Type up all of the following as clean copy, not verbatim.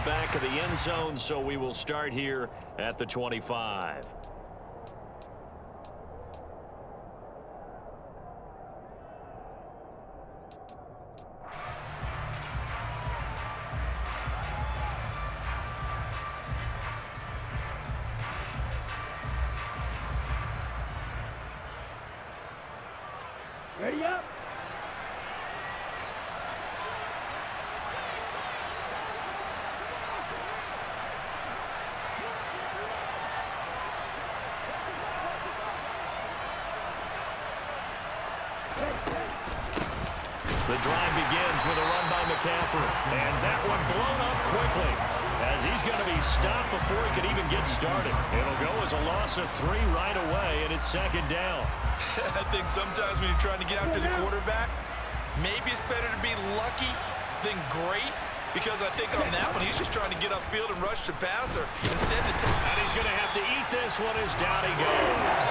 back of the end zone, so we will start here at the 25. Ready up. The drive begins with a run by McCaffrey. And that one blown up quickly as he's going to be stopped before he could even get started. It'll go as a loss of 3 right away, and it's second down. I think sometimes when you're trying to get after the quarterback, maybe it's better to be lucky than great. Because I think on that one, he's just trying to get upfield and rush the passer. Instead, and he's going to have to eat this one as down he goes.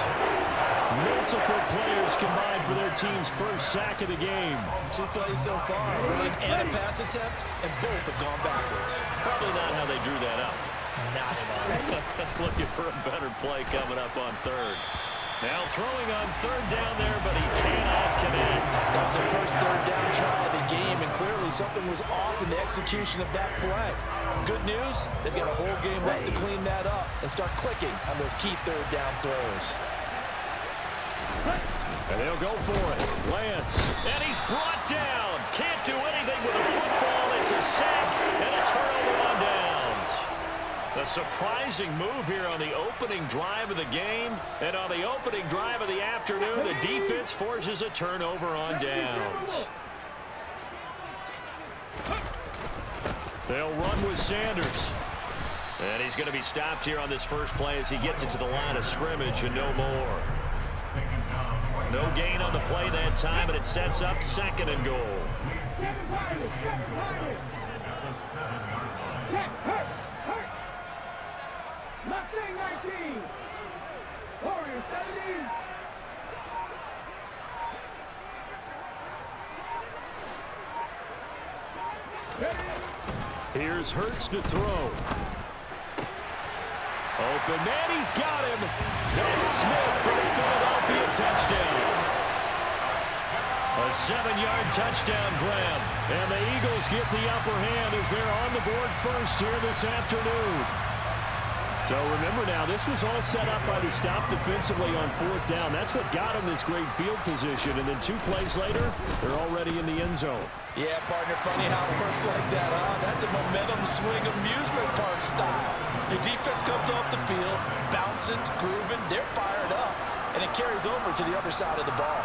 Multiple players combined for their team's first sack of the game. 2 plays so far, run and a pass attempt, and both have gone backwards. Probably not how they drew that up. Not at all. Looking for a better play coming up on third. Now throwing on third down there, but he cannot connect. That was the first third down try of the game, and clearly something was off in the execution of that play. Good news, they've got a whole game left to clean that up and start clicking on those key third down throws. And they'll go for it. Lance. And he's brought down. Can't do anything with a football. It's a sack and a turnover on downs. A surprising move here on the opening drive of the game. And on the opening drive of the afternoon, the defense forces a turnover on downs. They'll run with Sanders. And he's going to be stopped here on this first play as he gets it to the line of scrimmage and no more. No gain on the play that time, and it sets up second and goal. Mustang 19. Warrior 17. Here's Hurts to throw. Open man, he's got him. That's Smith for the Philadelphia touchdown. A 7-yard touchdown grab. And the Eagles get the upper hand as they're on the board first here this afternoon. So remember now, this was all set up by the stop defensively on fourth down. That's what got them this great field position. And then 2 plays later, they're already in the end zone. Yeah, partner, funny how it works like that, huh? That's a momentum swing amusement park style. Your defense comes off the field, bouncing, grooving, they're fired up, and it carries over to the other side of the ball.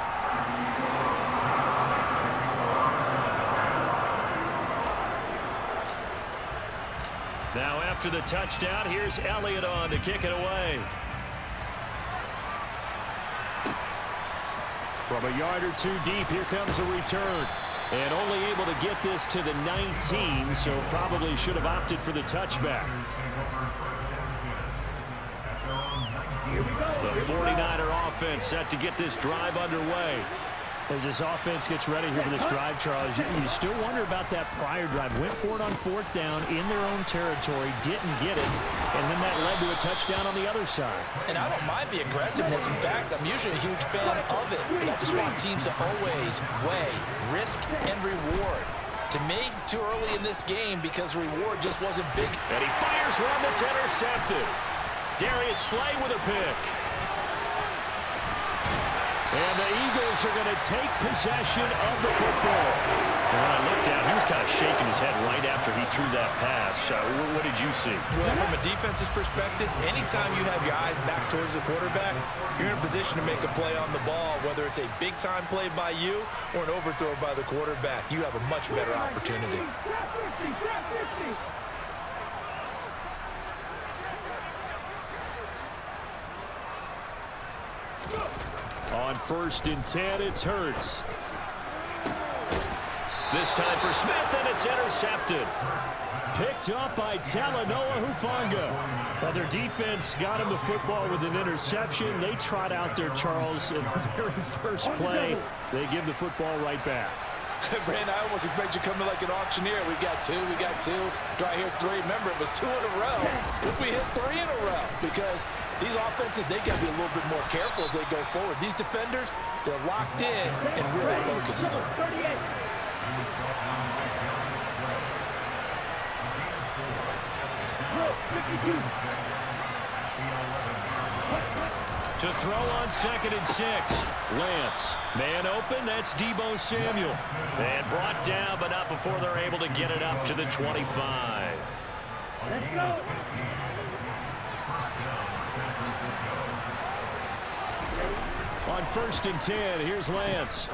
Now after the touchdown, here's Elliott on to kick it away. From a yard or 2 deep, here comes a return. And only able to get this to the 19, so probably should have opted for the touchback. The 49er offense set to get this drive underway. As this offense gets ready here for this drive, Charles, you still wonder about that prior drive. Went for it on fourth down in their own territory, didn't get it, and then that led to a touchdown on the other side. And I don't mind the aggressiveness. In fact, I'm usually a huge fan of it, but I just want teams to always weigh risk and reward. To me, too early in this game because the reward just wasn't big. And he fires one that's intercepted. Darius Slay with a pick. And the Eagles are going to take possession of the football. And when I looked at him, he was kind of shaking his head right after he threw that pass. What did you see? Well, from a defense's perspective, anytime you have your eyes back towards the quarterback, you're in a position to make a play on the ball, whether it's a big-time play by you or an overthrow by the quarterback. You have a much better opportunity. On 1st and 10, it's Hurts. This time for Smith, and it's intercepted. Picked up by Talanoa Hufanga. Now their defense got him the football with an interception. They trot out there, Charles, in the very first play. They give the football right back. Brandon, I almost expect you to come in like an auctioneer. We got two. Do I hear three? Remember, it was 2 in a row. If we hit 3 in a row, because these offenses, they got to be a little bit more careful as they go forward. These defenders, they're locked in and really focused. 38. To throw on 2nd and 6. Lance. Man open, that's Deebo Samuel. And brought down, but not before they're able to get it up to the 25. Let's go. On 1st and 10, here's Lance.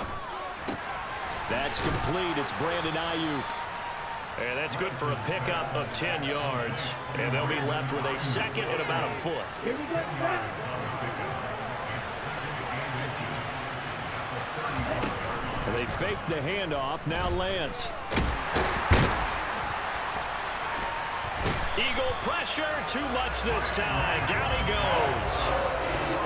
That's complete. It's Brandon Ayuk. And that's good for a pickup of 10 yards. And they'll be left with a 2nd and about a foot. Here we go. And they fake the handoff. Now Lance. Eagle pressure. Too much this time. Down he goes.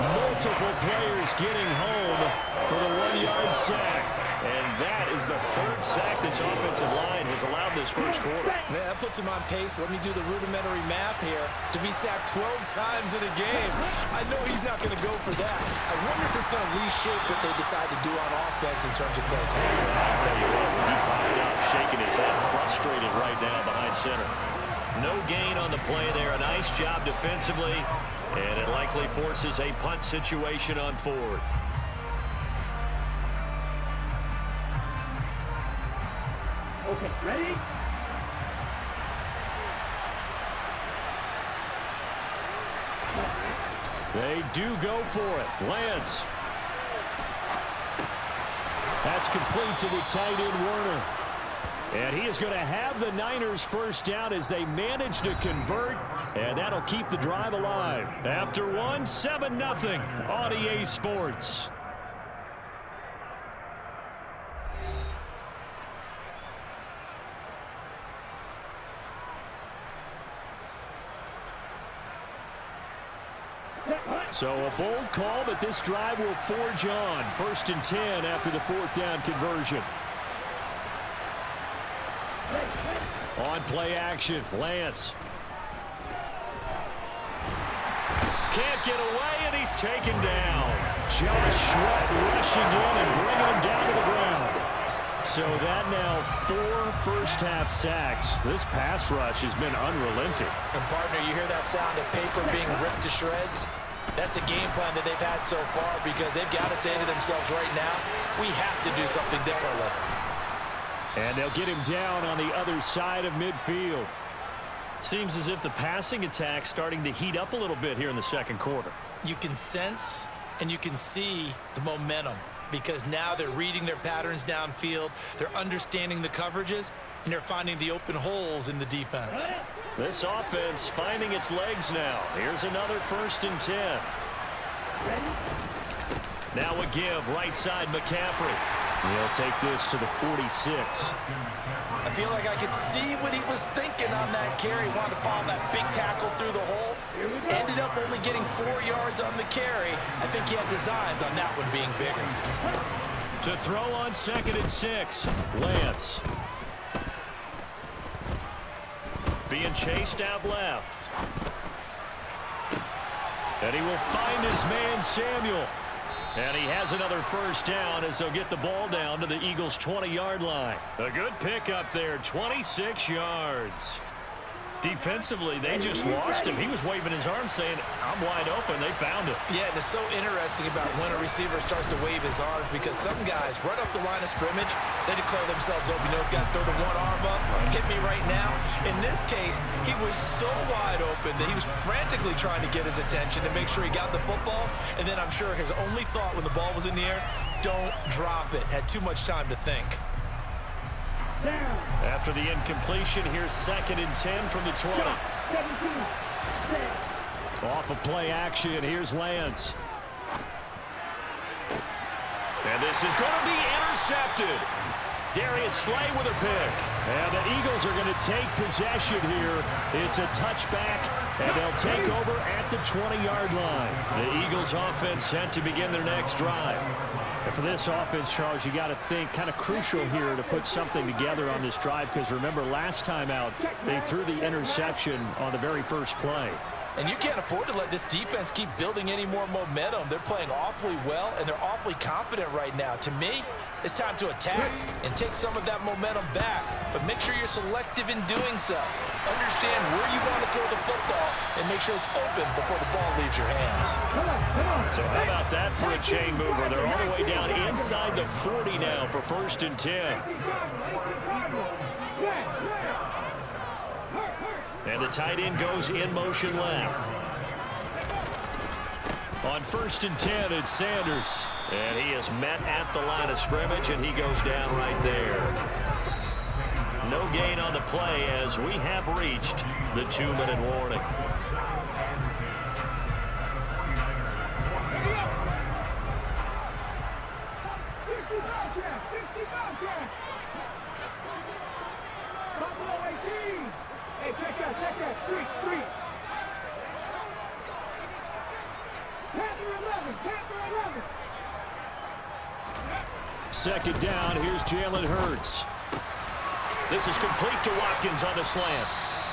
Multiple players getting home for the 1-yard sack. And that is the 3rd sack this offensive line has allowed this first quarter. Man, that puts him on pace. Let me do the rudimentary math here. To be sacked 12 times in a game, I know he's not going to go for that. I wonder if it's going to reshape what they decide to do on offense in terms of play calling. I'll tell you what, he popped up, shaking his head, frustrated right now behind center. No gain on the play there. A nice job defensively, and it likely forces a punt situation on 4th. Okay, ready? They do go for it. Lance. That's complete to the tight end, Werner. And he is going to have the Niners first down as they manage to convert, and that'll keep the drive alive. After 1, 7-0 on EA Sports. So a bold call, but this drive will forge on. 1st and 10 after the 4th down conversion. On play action, Lance. Can't get away, and he's taken down. Josh Sweat rushing in and bringing him down to the ground. So that now 4 first-half sacks. This pass rush has been unrelenting. And, partner, you hear that sound of paper being ripped to shreds? That's the game plan that they've had so far because they've got to say to themselves right now, we have to do something differently. And they'll get him down on the other side of midfield. Seems as if the passing attack's starting to heat up a little bit here in the 2nd quarter. You can sense and you can see the momentum because now they're reading their patterns downfield, they're understanding the coverages, and they're finding the open holes in the defense. This offense finding its legs now. Here's another 1st and 10. Now a give, right side McCaffrey. He'll take this to the 46. I feel like I could see what he was thinking on that carry. Wanted to follow that big tackle through the hole. Ended up only getting 4 yards on the carry. I think he had designs on that one being bigger. To throw on 2nd and 6, Lance. Being chased out left. And he will find his man Samuel. And he has another first down as they'll get the ball down to the Eagles' 20-yard line. A good pickup there, 26 yards. Defensively, they just lost him. He was waving his arms saying, I'm wide open. They found him. Yeah, and it's so interesting about when a receiver starts to wave his arms because some guys, right up the line of scrimmage, they declare themselves open. You know, these guys throw the one arm up, hit me right now. In this case, he was so wide open that he was frantically trying to get his attention to make sure he got the football. And then I'm sure his only thought when the ball was in the air, don't drop it. Had too much time to think. After the incompletion, here's 2nd and 10 from the 20. Off of play action, here's Lance. And this is going to be intercepted. Darius Slay with a pick. And the Eagles are going to take possession here. It's a touchback, and they'll take over at the 20-yard line. The Eagles offense set to begin their next drive. And for this offense, Charles, you got to think kind of crucial here to put something together on this drive, because remember, last time out, they threw the interception on the very first play. And you can't afford to let this defense keep building any more momentum. They're playing awfully well, and they're awfully confident right now. To me, it's time to attack and take some of that momentum back, but make sure you're selective in doing so. Understand where you want to throw the football and make sure it's open before the ball leaves your hands. So how about that for a chain mover? They're all the way down inside the 40 now for 1st and 10. And the tight end goes in motion left. On 1st and 10, it's Sanders. And he is met at the line of scrimmage, and he goes down right there. No gain on the play as we have reached the 2-minute warning. Second down, here's Jalen Hurts. This is complete to Watkins on the slant.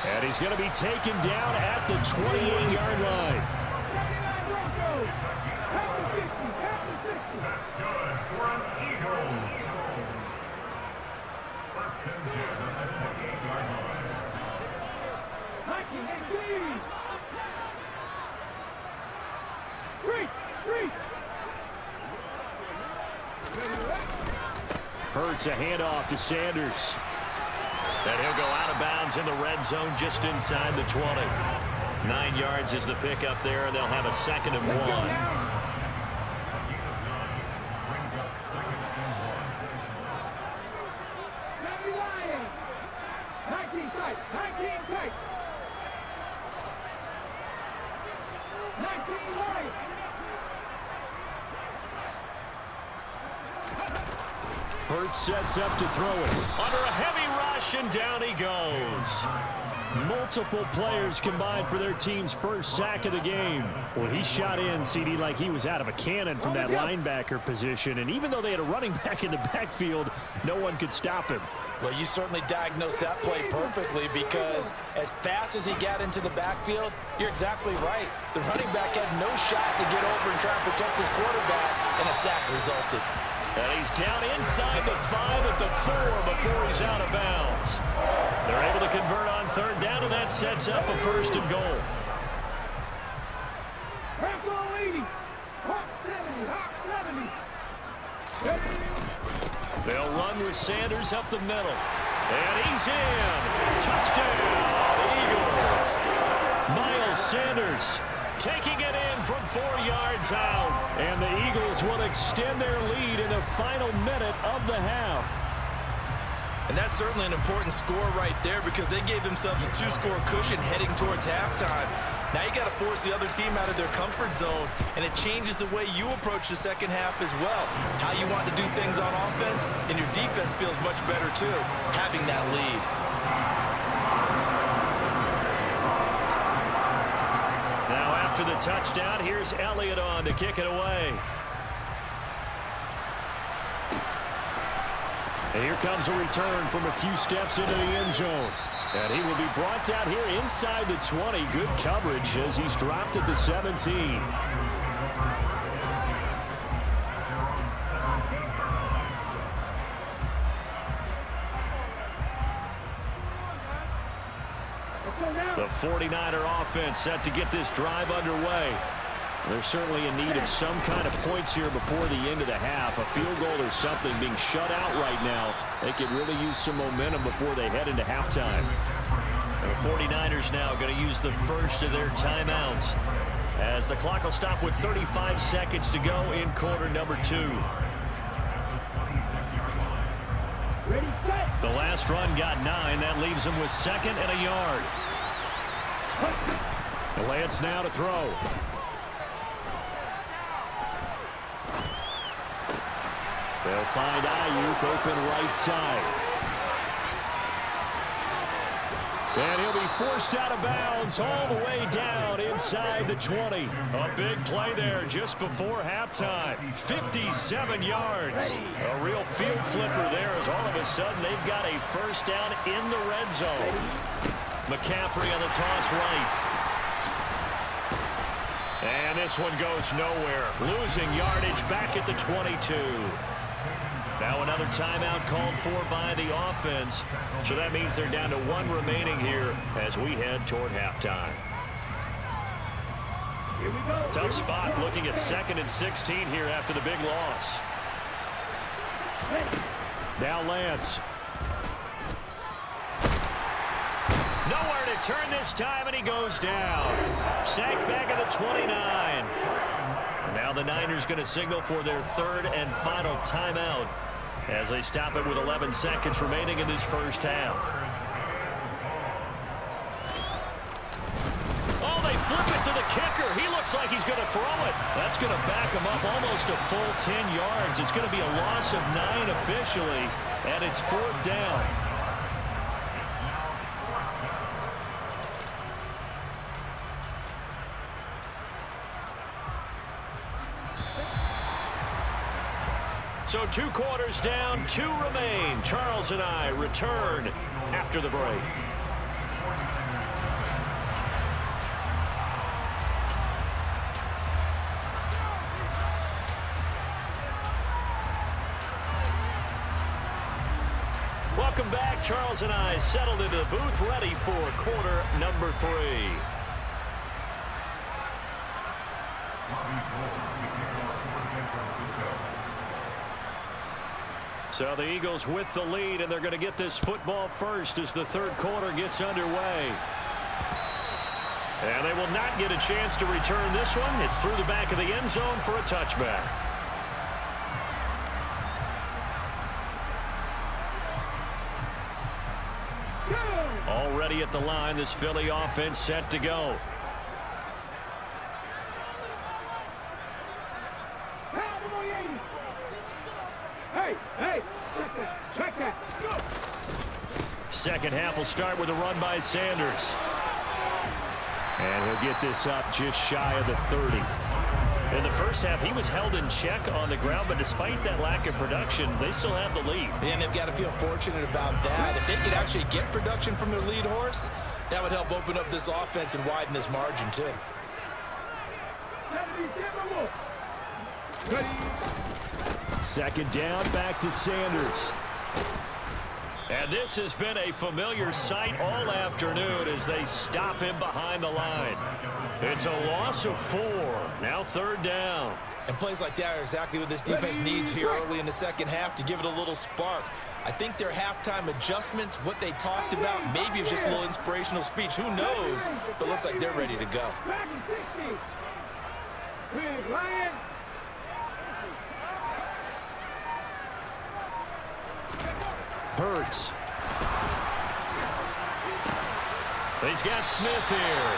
And he's going to be taken down at the 28-yard line. Hurts a handoff to Sanders. And he'll go out of bounds in the red zone just inside the 20. 9 yards is the pickup there, and they'll have a 2nd and 1. Hurts sets up to throw it. Under a heavy rush, and down he goes. Multiple players combined for their team's first sack of the game. Well, he shot in, CD, like he was out of a cannon from that linebacker position. And even though they had a running back in the backfield, no one could stop him. Well, you certainly diagnosed that play perfectly, because as fast as he got into the backfield, you're exactly right. The running back had no shot to get over and try and protect his quarterback, and a sack resulted. And he's down inside the 5 at the 4 before he's out of bounds. They're able to convert on 3rd down, and that sets up a 1st and goal. They'll run with Sanders up the middle. And he's in. Touchdown, Eagles. Miles Sanders taking it in from 4 yards out. And the Eagles will extend their lead in the final minute of the half. And that's certainly an important score right there, because they gave themselves a 2-score cushion heading towards halftime. Now you got to force the other team out of their comfort zone, and it changes the way you approach the second half as well. How you want to do things on offense, and your defense feels much better too, having that lead. Now after the touchdown, here's Elliott on to kick it away. And here comes a return from a few steps into the end zone. And he will be brought down here inside the 20. Good coverage as he's dropped at the 17. The 49er offense set to get this drive underway. They're certainly in need of some kind of points here before the end of the half. A field goal or something, being shut out right now. They could really use some momentum before they head into halftime. And the 49ers now going to use the first of their timeouts, as the clock will stop with 35 seconds to go in quarter number 2. The last run got 9. That leaves them with 2nd and a yard. The Lance now to throw. They'll find Ayuk open right side. And he'll be forced out of bounds all the way down inside the 20. A big play there just before halftime. 57 yards. A real field flipper there as all of a sudden they've got a first down in the red zone. McCaffrey on the toss right. And this one goes nowhere. Losing yardage back at the 22. Now another timeout called for by the offense. So that means they're down to one remaining here as we head toward halftime. Tough spot looking at 2nd and 16 here after the big loss. Now Lance. Nowhere to turn this time, and he goes down. Sacked back at the 29. Now the Niners going to signal for their 3rd and final timeout as they stop it with 11 seconds remaining in this first half. Oh, they flip it to the kicker. He looks like he's going to throw it. That's going to back him up almost a full 10 yards. It's going to be a loss of 9 officially, and it's 4th down. So 2 quarters down, 2 remain. Charles and I return after the break. Welcome back. Charles and I settled into the booth, ready for quarter number 3. So the Eagles with the lead, and they're going to get this football first as the 3rd quarter gets underway. And they will not get a chance to return this one. It's through the back of the end zone for a touchback. Already at the line, this Philly offense set to go. Second half will start with a run by Sanders. And he'll get this up just shy of the 30. In the first half, he was held in check on the ground, but despite that lack of production, they still have the lead. And they've got to feel fortunate about that. If they could actually get production from their lead horse, that would help open up this offense and widen this margin, too. Second down, back to Sanders. And this has been a familiar sight all afternoon as they stop him behind the line. It's a loss of 4. Now 3rd down. And plays like that are exactly what this defense needs here early in the second half to give it a little spark. I think their halftime adjustments, what they talked about, maybe it's just a little inspirational speech. Who knows? But looks like they're ready to go. Hurts. He's got Smith here.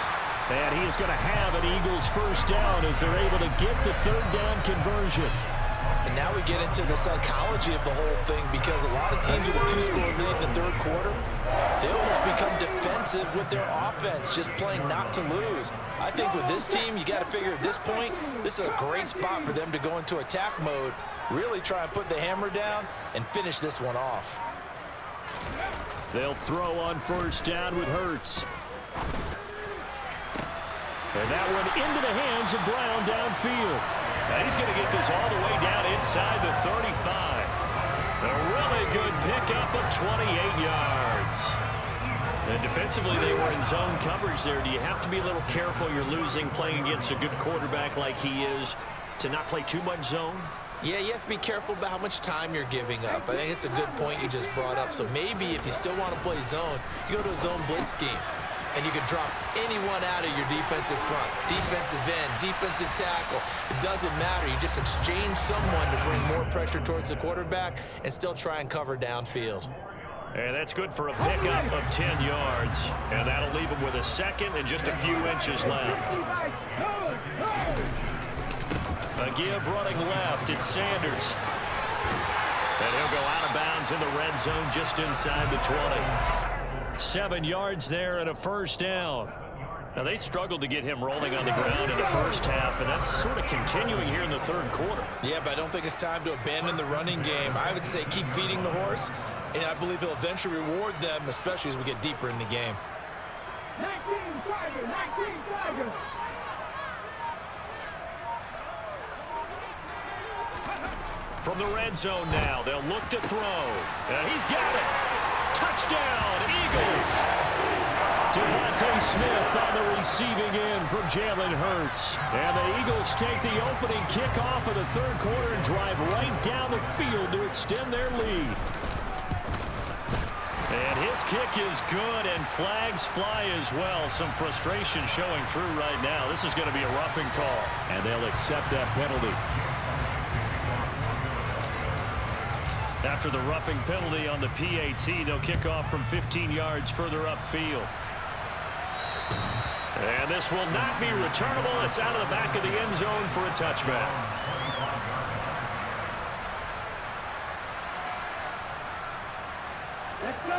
And he is going to have an Eagles first down as they're able to get the 3rd down conversion. And now we get into the psychology of the whole thing, because a lot of teams with a 2-score lead in the 3rd quarter, they almost become defensive with their offense, just playing not to lose. I think with this team, you got to figure at this point, this is a great spot for them to go into attack mode, really try and put the hammer down and finish this one off. They'll throw on first down with Hurts. And that one into the hands of Brown downfield. And he's going to get this all the way down inside the 35. A really good pickup of 28 yards. And defensively, they were in zone coverage there. Do you have to be a little careful? You're losing playing against a good quarterback like he is to not play too much zone? Yeah, you have to be careful about how much time you're giving up. I think it's a good point you just brought up. So maybe if you still want to play zone, you go to a zone blitz scheme. And you can drop anyone out of your defensive front, defensive end, defensive tackle. It doesn't matter. You just exchange someone to bring more pressure towards the quarterback and still try and cover downfield. And that's good for a pickup of 10 yards. And that'll leave him with a second and just a few inches left. A give running left. It's Sanders. And he'll go out of bounds in the red zone just inside the 20. 7 yards there and a first down. Now, they struggled to get him rolling on the ground in the first half, and that's sort of continuing here in the third quarter. Yeah, but I don't think it's time to abandon the running game. I would say keep feeding the horse, and I believe he'll eventually reward them, especially as we get deeper in the game. 19 Tiger. From the red zone now, they'll look to throw. And he's got it. Touchdown, Eagles. Devontae Smith on the receiving end from Jalen Hurts. And the Eagles take the opening kickoff of the third quarter and drive right down the field to extend their lead. And his kick is good, and flags fly as well. Some frustration showing through right now. This is going to be a roughing call. And they'll accept that penalty. After the roughing penalty on the PAT, they'll kick off from 15 yards further upfield. And this will not be returnable. It's out of the back of the end zone for a touchback.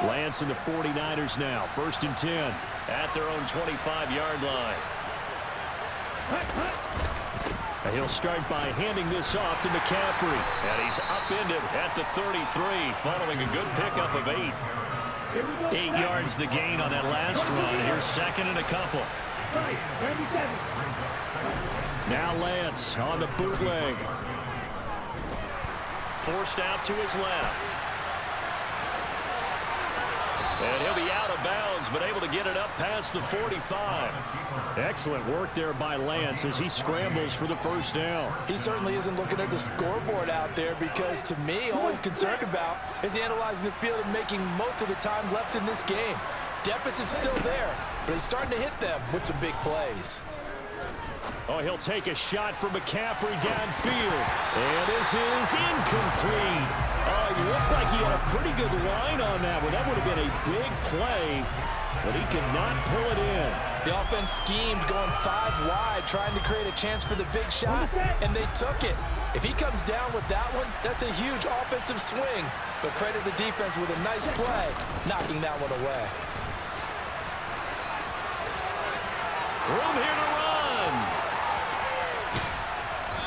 Lance and the 49ers now. 1st and 10 at their own 25-yard line. And he'll start by handing this off to McCaffrey. And he's upended at the 33, following a good pickup of 8. 8 yards the gain on that last run. Here's 2nd and a couple. Now Lance on the bootleg. Forced out to his left. And he'll be out of bounds, but able to get it up past the 45. Excellent work there by Lance as he scrambles for the first down. He certainly isn't looking at the scoreboard out there, because to me, all he's concerned about is analyzing the field and making most of the time left in this game. Deficit's still there, but he's starting to hit them with some big plays. Oh, he'll take a shot from McCaffrey downfield. And this is incomplete. Oh, he looked like he had a pretty good line on that one. That would have been a big play, but he could not pull it in. The offense schemed going 5 wide, trying to create a chance for the big shot, and they took it. If he comes down with that one, that's a huge offensive swing. But credit the defense with a nice play, knocking that one away. Room here to run.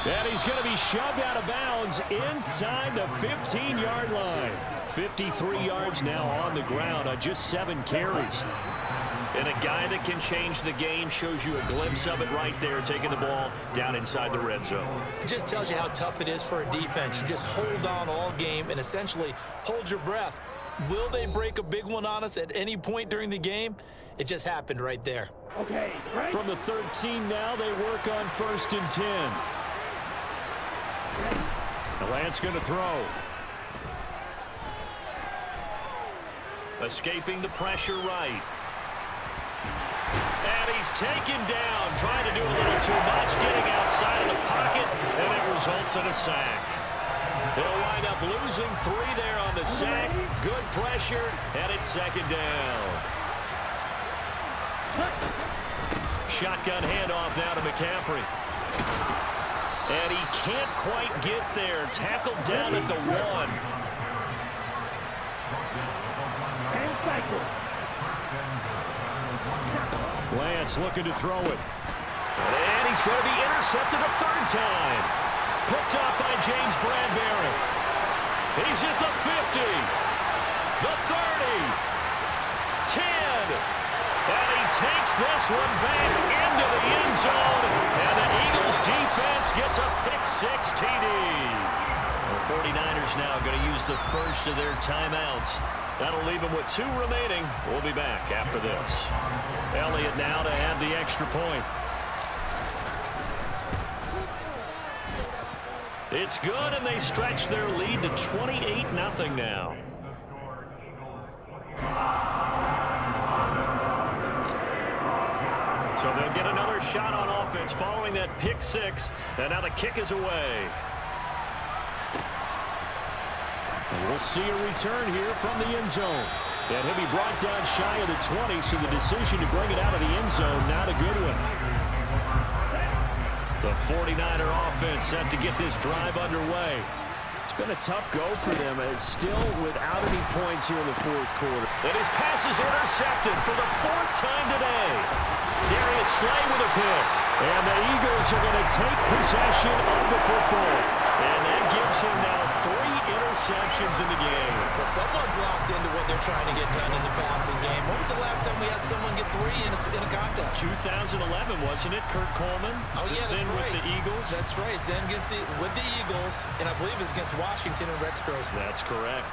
And he's going to be shoved out of bounds inside the 15-yard line. 53 yards now on the ground on just 7 carries. And a guy that can change the game, shows you a glimpse of it right there, taking the ball down inside the red zone. It just tells you how tough it is for a defense. You just hold on all game and essentially hold your breath. Will they break a big one on us at any point during the game? It just happened right there. Okay, right. From the 13 now, they work on 1st and 10. Lance going to throw. Escaping the pressure right. And he's taken down, trying to do a little too much, getting outside of the pocket, and it results in a sack. They'll wind up losing 3 there on the sack. Good pressure, and it's 2nd down. Shotgun handoff now to McCaffrey. And he can't quite get there. Tackled down at the 1. Lance looking to throw it. And he's going to be intercepted a 3rd time. Picked up by James Bradbury. He's at the 50. The 30. 10. And he takes this one back into the end zone. And the Eagles defense gets a pick-6 TD. The 49ers now going to use the first of their timeouts. That'll leave them with 2 remaining. We'll be back after this. Elliott now to add the extra point. It's good, and they stretch their lead to 28-0 now. So they'll get another shot on offense following that pick-6, and now the kick is away. And we'll see a return here from the end zone. And he'll be brought down shy of the 20, so the decision to bring it out of the end zone, not a good one. The 49er offense set to get this drive underway. It's been a tough go for them, and it's still without any points here in the 4th quarter. And his pass is intercepted for the 4th time today. Darius Slay with a pick. And the Eagles are going to take possession of the football. And that gives him now 3 interceptions in the game. Well, someone's locked into what they're trying to get done in the passing game. When was the last time we had someone get 3 in a contest? 2011, wasn't it? Kurt Coleman. Oh, yeah, that's then right. With the Eagles. That's right. Then with the Eagles, and I believe it's against Washington and Rex Grossman. That's correct.